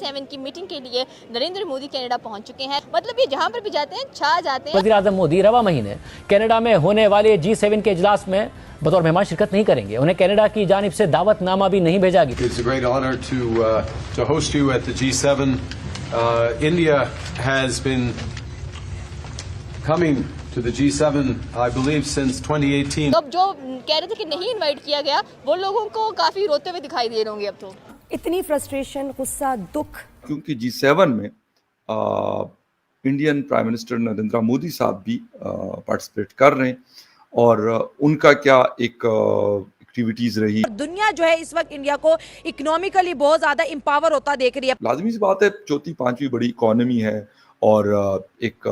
G7 की meeting के लिए नरेंद्र मोदी कनाडा पहुंच चुके हैं। मतलब ये जहां पर भी जाते हैं छा जाते हैं। वज़ीर-ए-आज़म मोदी रवा महीने कनाडा में होने वाले G7 के इजलास में बतौर मेहमान शिरकत नहीं करेंगे। उन्हें कनाडा की जानिब से दावतनामा भी नहीं भेजा गया। It's a great honor to host you at the G7. India has been coming to the G7, I believe, since 2018. तो अब जो कह रहे थे कि नहीं इनवाइट किया गया, वो लोगों को काफी रोते हुए दिखाई दे रहे होंगे अब तो। इतनी फ्रस्ट्रेशन, गुस्सा, दुख, क्योंकि G7 में Indian prime minister Narendra Modi साहब भी पार्टिसिपेट कर रहे हैं और उनका क्या एक एक्टिविटीज रही। दुनिया जो है इस वक्त इंडिया को इकोनॉमिकली बहुत ज्यादा एम्पावर होता देख रही है। लाजमी सी बात है, चौथी पांचवी बड़ी इकोनॉमी है और एक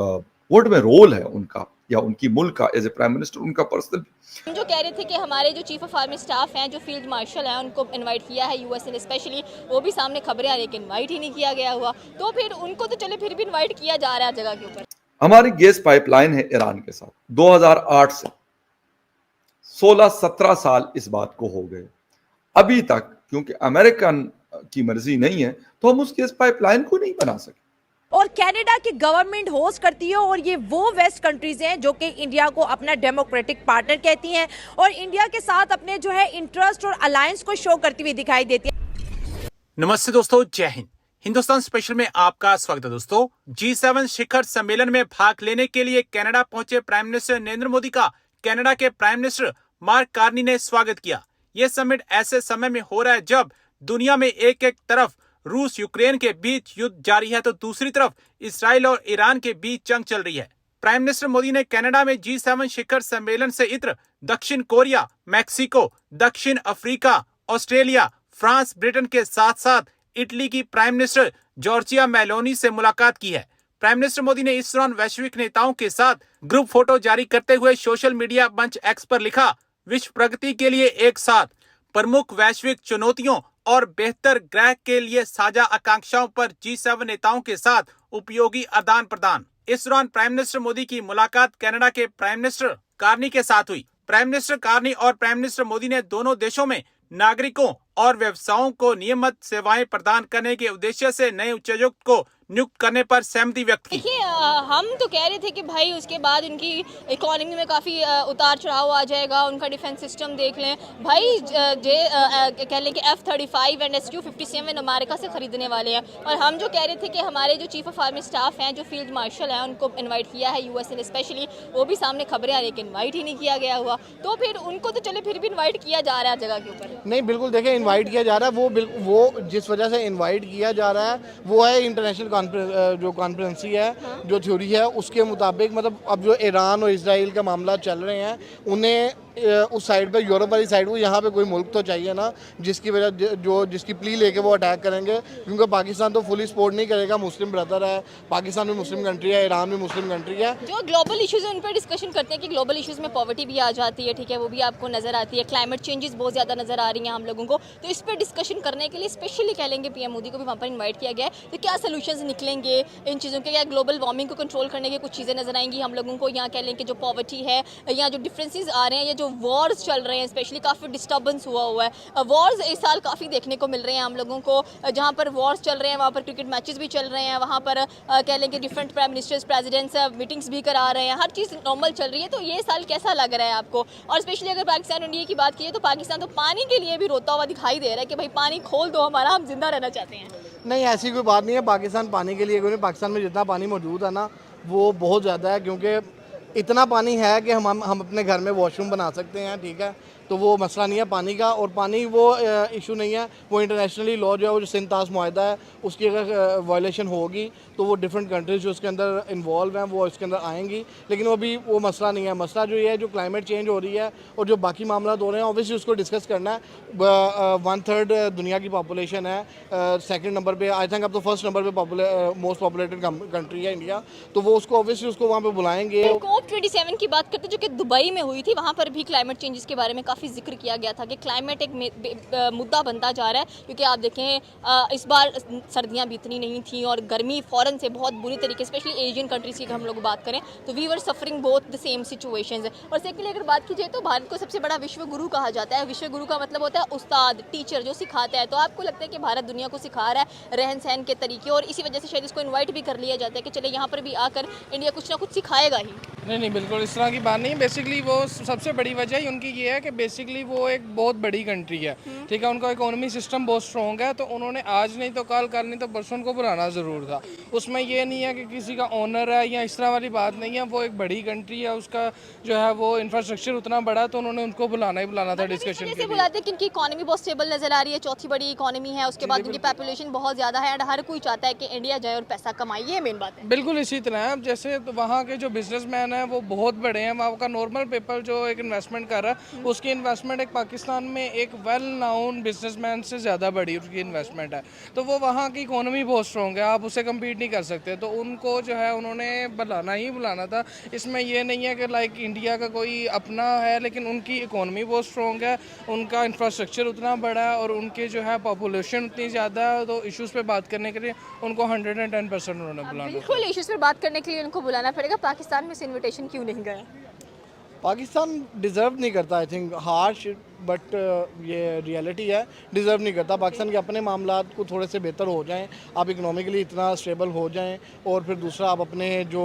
वर्ल्ड में रोल है उनका या उनकी मुल्क का एज ए प्राइम मिनिस्टर, उनका पर्सनल। हम जो कह रहे थे कि हमारे जो चीफ ऑफ आर्मी स्टाफ हैं, जो फील्ड मार्शल हैं, उनको इनवाइट किया है यूएस ने स्पेशली, वो भी सामने खबरें आ रही है कि इनवाइट ही नहीं किया गया हुआ। तो फिर उनको तो चले फिर भी इनवाइट किया जा रहा है जगह के ऊपर। हमारी गैस पाइपलाइन है ईरान के साथ 2008 से 16-17 साल इस बात को हो गए। अभी तक क्योंकि अमेरिकन की मर्जी नहीं है तो हम उस गैस पाइपलाइन को नहीं बना सके। और कनाडा की गवर्नमेंट होस्ट करती है और ये वो वेस्ट कंट्रीज हैं जो कि इंडिया को अपना डेमोक्रेटिक पार्टनर कहती हैं और इंडिया के साथ अपने जो है इंटरेस्ट और अलायंस को शो करती हुई दिखाई देती है। नमस्ते दोस्तों, जय हिंद। हिंदुस्तान स्पेशल में आपका स्वागत है दोस्तों। G7 शिखर सम्मेलन में भाग लेने के लिए कनाडा पहुंचे प्राइम मिनिस्टर नरेंद्र मोदी का कनाडा के प्राइम मिनिस्टर मार्क कार्नी ने स्वागत किया। यह समिट ऐसे समय में हो रहा है जब दुनिया में एक तरफ रूस यूक्रेन के बीच युद्ध जारी है तो दूसरी तरफ इसराइल और ईरान के बीच जंग चल रही है। प्राइम मिनिस्टर मोदी ने कनाडा में G7 शिखर सम्मेलन से इतर दक्षिण कोरिया, मैक्सिको, दक्षिण अफ्रीका, ऑस्ट्रेलिया, फ्रांस, ब्रिटेन के साथ साथ इटली की प्राइम मिनिस्टर जॉर्जिया मेलोनी से मुलाकात की है। प्राइम मिनिस्टर मोदी ने इस दौरान वैश्विक नेताओं के साथ ग्रुप फोटो जारी करते हुए सोशल मीडिया मंच एक्स पर लिखा, विश्व प्रगति के लिए एक साथ, प्रमुख वैश्विक चुनौतियों और बेहतर ग्रह के लिए साझा आकांक्षाओं पर G7 नेताओं के साथ उपयोगी आदान प्रदान। इस दौरान प्राइम मिनिस्टर मोदी की मुलाकात कनाडा के प्राइम मिनिस्टर कार्नी के साथ हुई। प्राइम मिनिस्टर कार्नी और प्राइम मिनिस्टर मोदी ने दोनों देशों में नागरिकों और व्यवसायों को नियमित सेवाएं प्रदान करने के उद्देश्य से नए उच्चायुक्त को नियुक्त करने पर सहमति व्यक्त की। देखिए, हम तो कह रहे थे कि भाई उसके बाद उनकी इकोनॉमी में काफ़ी उतार चढ़ाव आ जाएगा, उनका डिफेंस सिस्टम देख लें भाई। कह लें कि F-35 एंड SU-57 अमेरिका से खरीदने वाले हैं। और हम जो कह रहे थे कि हमारे जो चीफ ऑफ आर्मी स्टाफ हैं, जो फील्ड मार्शल हैं, उनको इन्वाइट किया है यूएस ने स्पेशली, वो भी सामने खबरें आ रही है कि इन्वाइट ही नहीं किया गया हुआ। तो फिर उनको तो चले फिर भी इन्वाइट किया जा रहा है जगह के ऊपर। नहीं, बिल्कुल देखिए, इनवाइट किया जा रहा है। वो जिस वजह से इनवाइट किया जा रहा है वो है इंटरनेशनल जो कॉन्फ्रेंसी है, जो थ्योरी है उसके मुताबिक। मतलब अब जो ईरान और इजराइल का मामला चल रहे हैं, उन्हें उस साइड पे, यूरोप वाली साइड को, यहाँ पे कोई मुल्क तो चाहिए ना जिसकी वजह जिसकी प्ली लेके वो अटैक करेंगे। क्योंकि पाकिस्तान तो फुली सपोर्ट नहीं करेगा, मुस्लिम ब्रदर है, पाकिस्तान भी मुस्लिम कंट्री है, ईरान भी मुस्लिम कंट्री है। जो ग्लोबल इश्यूज है उन पर डिस्कशन करते हैं कि ग्लोबल इश्यूज में पॉवर्टी भी आ जाती है, ठीक है, वो भी आपको नजर आती है, क्लाइमेट चेंजेस बहुत ज़्यादा नजर आ रही हैं हम लोगों को। तो इस पर डिस्कशन करने के लिए स्पेशली कह लेंगे पीएम मोदी को भी वहाँ पर इन्वाइट किया गया है। तो क्या सोल्यूशंस निकलेंगे इन चीज़ों के? क्या ग्लोबल वार्मिंग को कंट्रोल करने की कुछ चीज़ें नजर आएंगी हम लोगों को? यहाँ कह लें कि जो पॉवर्टी है, या जो डिफरेंसेस आ रहे हैं, या जो वॉर्स चल रहे हैं, स्पेशली काफ़ी डिस्टर्बेंस हुआ है। वॉर्स इस साल काफ़ी देखने को मिल रहे हैं हम लोगों को। जहाँ पर वॉर्स चल रहे हैं वहाँ पर क्रिकेट मैचेस भी चल रहे हैं, वहाँ पर कह लें कि different prime ministers, presidents meetings भी करा रहे हैं, हर चीज़ नॉर्मल चल रही है। तो ये साल कैसा लग रहा है आपको? और स्पेशली अगर पाकिस्तान इंडिया की बात की तो पाकिस्तान तो पानी के लिए भी रोता हुआ दिखाई दे रहा है कि भाई पानी खोल दो हमारा, हम जिंदा रहना चाहते हैं। नहीं, ऐसी कोई बात नहीं है। पाकिस्तान पानी के लिए कोई नहीं। पाकिस्तान में जितना पानी मौजूद है ना, वो बहुत ज़्यादा है। क्योंकि इतना पानी है कि हम अपने घर में वॉशरूम बना सकते हैं, ठीक है। तो वो मसला नहीं है पानी का। और पानी वो इशू नहीं है, वो इंटरनेशनली लॉ जो है, वो जो सिंतास मुआहदा है, उसकी अगर वायलेशन होगी तो वो डिफरेंट कंट्रीज जो उसके अंदर इन्वॉल्व हैं वो इसके अंदर आएंगी। लेकिन वो भी वो मसला नहीं है। मसला जो ये है, जो क्लाइमेट चेंज हो रही है और जो बाकी मामला हो रहे हैं, ऑब्वियसली उसको डिस्कस करना है। 1/3 दुनिया की पॉपुलेशन है, सेकंड नंबर पे, आई थिंक अब तो फर्स्ट नंबर पे मोस्ट पॉपुलेटेड कंट्री है इंडिया। तो वो उसको ऑब्वियसली उसको वहाँ पे बुलाएंगे। COP27 की बात करते जो कि दुबई में हुई थी, वहाँ पर भी क्लाइमेट चेंजेस के बारे में काफ़ी जिक्र किया गया था कि क्लाइमेट एक मुद्दा बनता जा रहा है, क्योंकि आप देखें इस बार सर्दियाँ भी इतनी नहीं थी और गर्मी फ़ौरन से बहुत बुरी तरीके, स्पेशली एशियन कंट्रीज़ की हम लोग बात करें तो we were suffering both the same situations. और सेकेंडली अगर बात की जाए तो भारत को सबसे बड़ा विश्व गुरु कहा जाता है। विश्व गुरु का मतलब होता है उस्ताद, टीचर जो सिखाता है। तो आपको लगता है कि भारत दुनिया को सिखा रहा है रहन सहन के तरीके, और इसी वजह से शायद इसको इन्वाइट भी कर लिया जाता है कि चले यहाँ पर भी आकर इंडिया कुछ ना कुछ सिखाएगा ही? नहीं बिल्कुल इस तरह की बात नहीं। बेसिकली वो सबसे बड़ी वजह ही उनकी ये है कि बेसिकली वो एक बहुत बड़ी कंट्री है, ठीक है। उनका इकोनॉमी सिस्टम बहुत स्ट्रॉन्ग है, तो उन्होंने आज नहीं तो कल नहीं तो परसों को बुलाना ज़रूर था। उसमें ये नहीं है कि किसी का ऑनर है या इस तरह वाली बात नहीं है। वो एक बड़ी कंट्री है, उसका जो है वो इंफ्रास्ट्रक्चर उतना बड़ा है, तो उन्होंने उनको बुलाना ही बुलाना था डिस्कशन के लिए। बुलाते हैं कि इनकी इकोनॉमी बहुत स्टेबल नजर आ रही है, चौथी बड़ी इकोनॉमी है, उसके बाद उनकी पॉपुलेशन बहुत ज़्यादा है, एंड हर कोई चाहता है कि इंडिया जाए और पैसा कमाए। ये मेन बात है। बिल्कुल इसी तरह है। जैसे तो वहाँ के जो बिजनेसमैन हैं वो बहुत बड़े हैं। वहाँ का नॉर्मल पीपल जो एक इन्वेस्टमेंट कर रहा है, उसकी इन्वेस्टमेंट एक पाकिस्तान में एक वेल नाउन बिजनेसमैन से ज़्यादा बड़ी उसकी इन्वेस्टमेंट है। तो वो वहाँ की इकोनॉमी बहुत स्ट्रॉन्ग है, आप उससे कम्पीट नहीं कर सकते। तो उनको जो है उन्होंने बुलाना ही बुलाना था। इसमें ये नहीं है कि लाइक इंडिया का कोई अपना है, लेकिन उनकी इकोनॉमी बहुत स्ट्रॉन्ग है, उनका इंफ्रास्ट्रक्चर उतना बड़ा है और उनके जो है पॉपुलेशन उतनी ज़्यादा है। तो इश्यूज़ पे बात करने के लिए उनको 110% उन्होंने बुलाना। बिल्कुल इश्यूज़ पर बात करने के लिए उनको बुलाना पड़ेगा। पाकिस्तान में से इन्विटेशन क्यों नहीं गया? पाकिस्तान डिज़र्व नहीं करता, आई थिंक हार्श बट ये रियलिटी है, डिज़र्व नहीं करता। पाकिस्तान के अपने मामलात को थोड़े से बेहतर हो जाएं, आप इकोनॉमिकली इतना स्टेबल हो जाएं, और फिर दूसरा आप अपने जो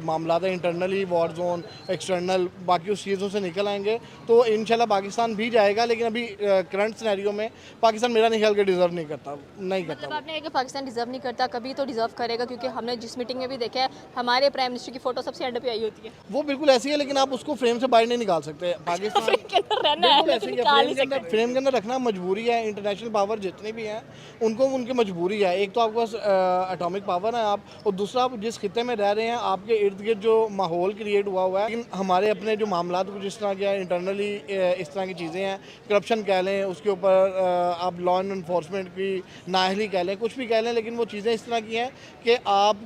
मामलात हैं इंटरनली, वॉर जोन, एक्सटर्नल, बाकी उस चीज़ों से निकल आएंगे तो इंशाल्लाह पाकिस्तान भी जाएगा। लेकिन अभी करंट सिनेरियो में पाकिस्तान मेरा नहीं ख्याल के डिज़र्व नहीं करता, नहीं करता। मतलब आपने कहा कि पाकिस्तान डिज़र्व नहीं करता, कभी तो डिज़र्व करेगा, क्योंकि हमने जिस मीटिंग में भी देखा है हमारे प्राइम मिनिस्टर की फ़ोटो सबसे एंड पे आई होती है। वो बिल्कुल ऐसी है, लेकिन आप उसको फ्रेम से बाहर नहीं निकाल सकते। पाकिस्तान फ्रेम के अंदर रखना मजबूरी है। इंटरनेशनल पावर जितनी भी हैं उनको उनकी मजबूरी है। एक तो आपके पास एटॉमिक पावर है आप, और दूसरा आप जिस खिते में रह रहे हैं आपके इर्द गिर्द जो माहौल क्रिएट हुआ है। लेकिन हमारे अपने जो मामला कुछ इस तरह के इंटरनली इस तरह की चीज़ें हैं, करप्शन कह लें, उसके ऊपर आप लॉ एंड इन्फोर्समेंट की नाअहली कह लें, कुछ भी कह लें, लेकिन वो चीज़ें इस तरह की हैं कि आप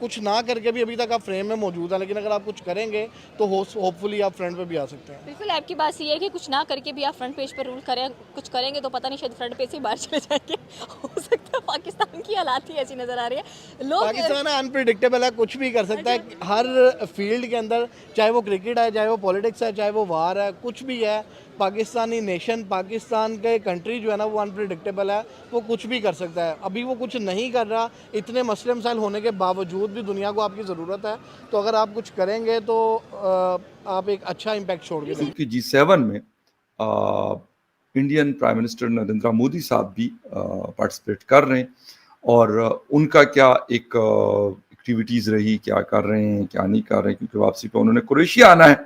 कुछ ना करके भी अभी तक आप फ्रेम में मौजूद हैं। लेकिन अगर आप कुछ करेंगे तो होपफुली आप फ्रंट पे भी आ सकते हैं। बिल्कुल आपकी बात सही है कि कुछ ना करके भी आप फ्रंट पेज पर रूल करें, कुछ करेंगे तो पता नहीं शायद फ्रंट पेज से बाहर चले जाएंगे। हो सकता है पाकिस्तान की हालात ही ऐसी नज़र आ रही है। लोग पाकिस्तान अनप्रिडिक्टेबल है, कुछ भी कर सकता है हर फील्ड के अंदर, चाहे वो क्रिकेट है, चाहे वो पॉलिटिक्स है, चाहे वो वार है, कुछ भी है। पाकिस्तानी नेशन, पाकिस्तान के कंट्री जो है ना वो अनप्रिडिक्टेबल है, वो कुछ भी कर सकता है। अभी वो कुछ नहीं कर रहा, इतने मसले मसाइल होने के बावजूद भी दुनिया को आपकी ज़रूरत है। तो अगर आप कुछ करेंगे तो आप एक अच्छा इम्पैक्ट छोड़ के देंगे। G7 में Indian prime minister Narendra Modi साहब भी पार्टिसिपेट कर रहे हैं, और उनका क्या एक एक्टिविटीज़ रही, क्या कर रहे हैं क्या नहीं कर रहे हैं, क्योंकि वापसी पे उन्होंने क्रोएशिया आना है।